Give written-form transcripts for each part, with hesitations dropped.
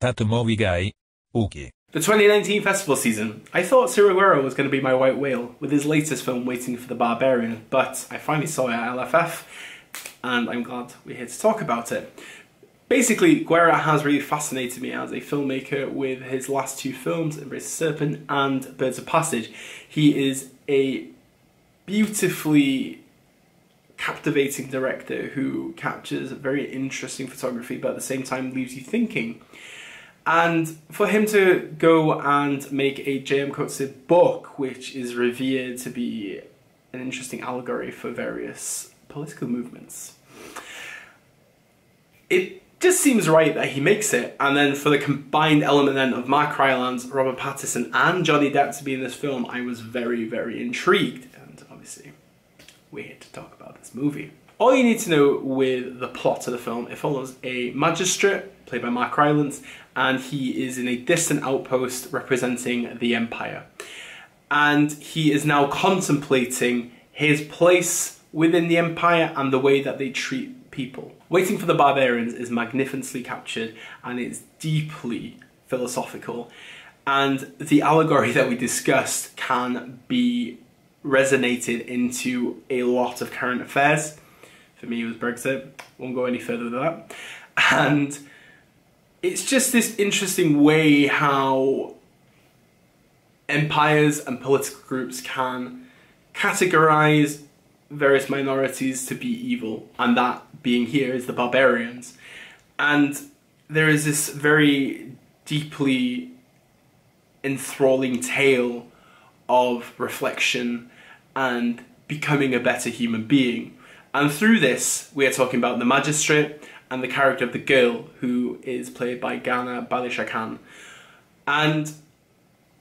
thatmovieguyUK. The 2019 festival season. I thought Ciro was going to be my white whale with his latest film Waiting for the Barbarians, but I finally saw it at LFF and I'm glad we're here to talk about it. Basically, Guerra has really fascinated me as a filmmaker with his last two films, Embrace the Serpent and Birds of Passage. He is a beautifully captivating director who captures very interesting photography but at the same time leaves you thinking. And for him to go and make a J.M. Coates book, which is revered to be an interesting allegory for various political movements, it just seems right that he makes it. And then for the combined element then of Mark Rylance, Robert Pattinson and Johnny Depp to be in this film, I was very, very intrigued. And obviously, we're here to talk about this movie. All you need to know with the plot of the film, it follows a magistrate, played by Mark Rylance, and he is in a distant outpost representing the Empire. And he is now contemplating his place within the Empire and the way that they treat people. Waiting for the Barbarians is magnificently captured and it's deeply philosophical. And the allegory that we discussed can be resonated into a lot of current affairs. For me, it was Brexit. Won't go any further with that. And it's just this interesting way how empires and political groups can categorize various minorities to be evil, and that being here is the Barbarians. And there is this very deeply enthralling tale of reflection and becoming a better human being. And through this, we are talking about the magistrate and the character of the girl, who is played by Ghana Balishakan. And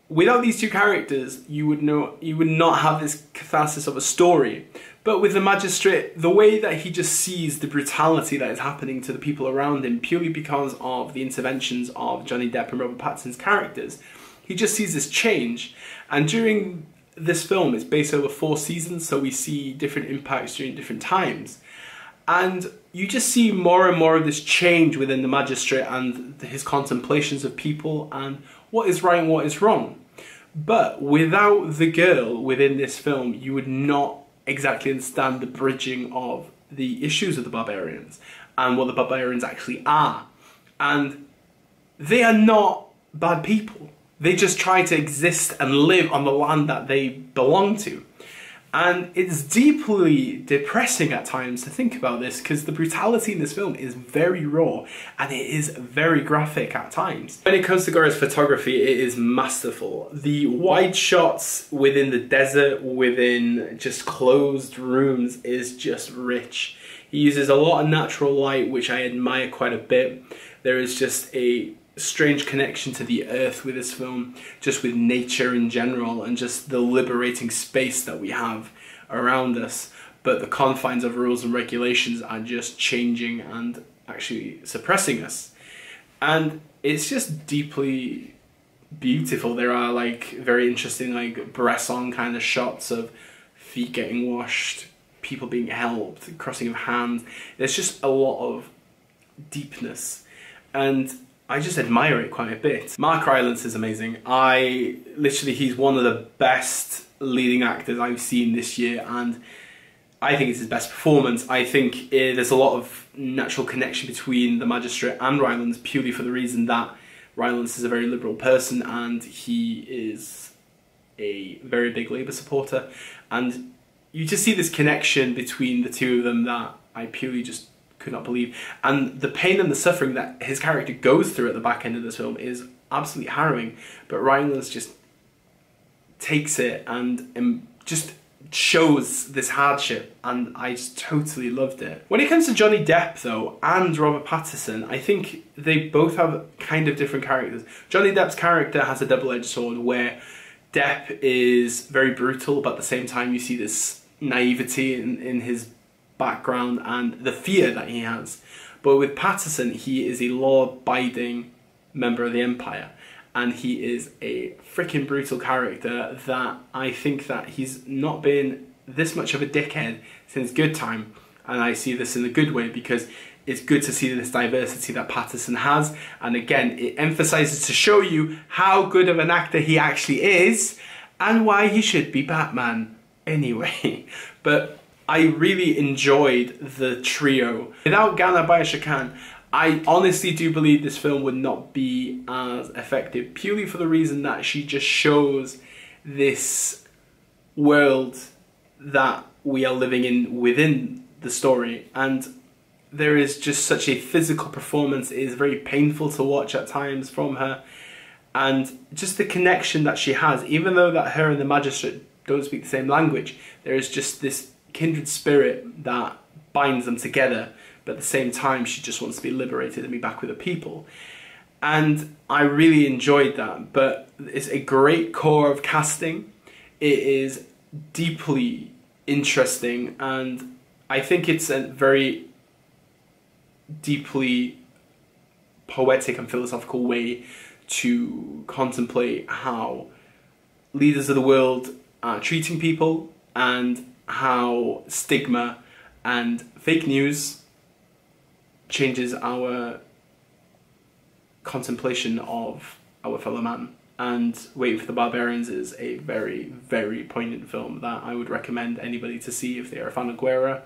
without these two characters, you would not have this catharsis of a story. But with the magistrate, the way that he just sees the brutality that is happening to the people around him, purely because of the interventions of Johnny Depp and Robert Pattinson's characters, he just sees this change. And during this film, it's based over 4 seasons, so we see different impacts during different times. And you just see more and more of this change within the magistrate and his contemplations of people and what is right and what is wrong. But without the girl within this film, you would not exactly understand the bridging of the issues of the Barbarians and what the Barbarians actually are. And they are not bad people. They just try to exist and live on the land that they belong to. And it's deeply depressing at times to think about this, because the brutality in this film is very raw and it is very graphic at times. When it comes to Guerra's photography, it is masterful. The wide shots within the desert, within just closed rooms, is just rich. He uses a lot of natural light, which I admire quite a bit. There is just a strange connection to the earth with this film, just with nature in general and just the liberating space that we have around us. But the confines of rules and regulations are just changing and actually suppressing us. And it's just deeply beautiful. There are like very interesting like Bresson kind of shots of feet getting washed, people being helped, crossing of hands. There's just a lot of deepness and I just admire it quite a bit. Mark Rylance is amazing. He's one of the best leading actors I've seen this year, and I think it's his best performance. I think there's a lot of natural connection between the magistrate and Rylance, purely for the reason that Rylance is a very liberal person and he is a very big Labour supporter. And you just see this connection between the two of them that I purely just could not believe. And the pain and the suffering that his character goes through at the back end of this film is absolutely harrowing, but Rylance just takes it and just shows this hardship, and I just totally loved it. When it comes to Johnny Depp though and Robert Pattinson, I think they both have kind of different characters. Johnny Depp's character has a double-edged sword where Depp is very brutal, but at the same time you see this naivety in his background and the fear that he has. But with Pattinson, he is a law-abiding member of the Empire, and he is a freaking brutal character that I think that he's not been this much of a dickhead since Good Time. And I see this in a good way, because it's good to see this diversity that Pattinson has. And again, it emphasizes to show you how good of an actor he actually is and why he should be Batman anyway. But I really enjoyed the trio. Without Ghana Bayashakan, I honestly do believe this film would not be as effective, purely for the reason that she just shows this world that we are living in within the story. And there is just such a physical performance. It is very painful to watch at times from her. And just the connection that she has, even though that her and the magistrate don't speak the same language, there is just this kindred spirit that binds them together. But at the same time, she just wants to be liberated and be back with the people. And I really enjoyed that. But it's a great core of casting. It is deeply interesting, and I think it's a very deeply poetic and philosophical way to contemplate how leaders of the world are treating people, and how stigma and fake news changes our contemplation of our fellow man. And Waiting for the Barbarians is a very, very poignant film that I would recommend anybody to see if they are a fan of Guerra,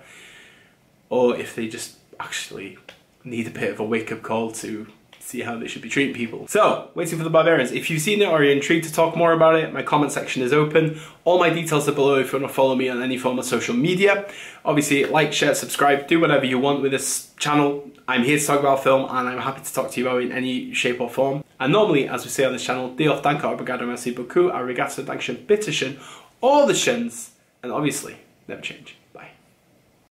or if they just actually need a bit of a wake-up call to see how they should be treating people. So, Waiting for the Barbarians. If you've seen it or you're intrigued to talk more about it, my comment section is open. All my details are below if you want to follow me on any form of social media. Obviously, like, share, subscribe, do whatever you want with this channel. I'm here to talk about film, and I'm happy to talk to you about it in any shape or form. And normally, as we say on this channel, Diolch, danke, obrigado, merci beaucoup, arigato, dankeschön, bitteschön, all the shins, and obviously, never change.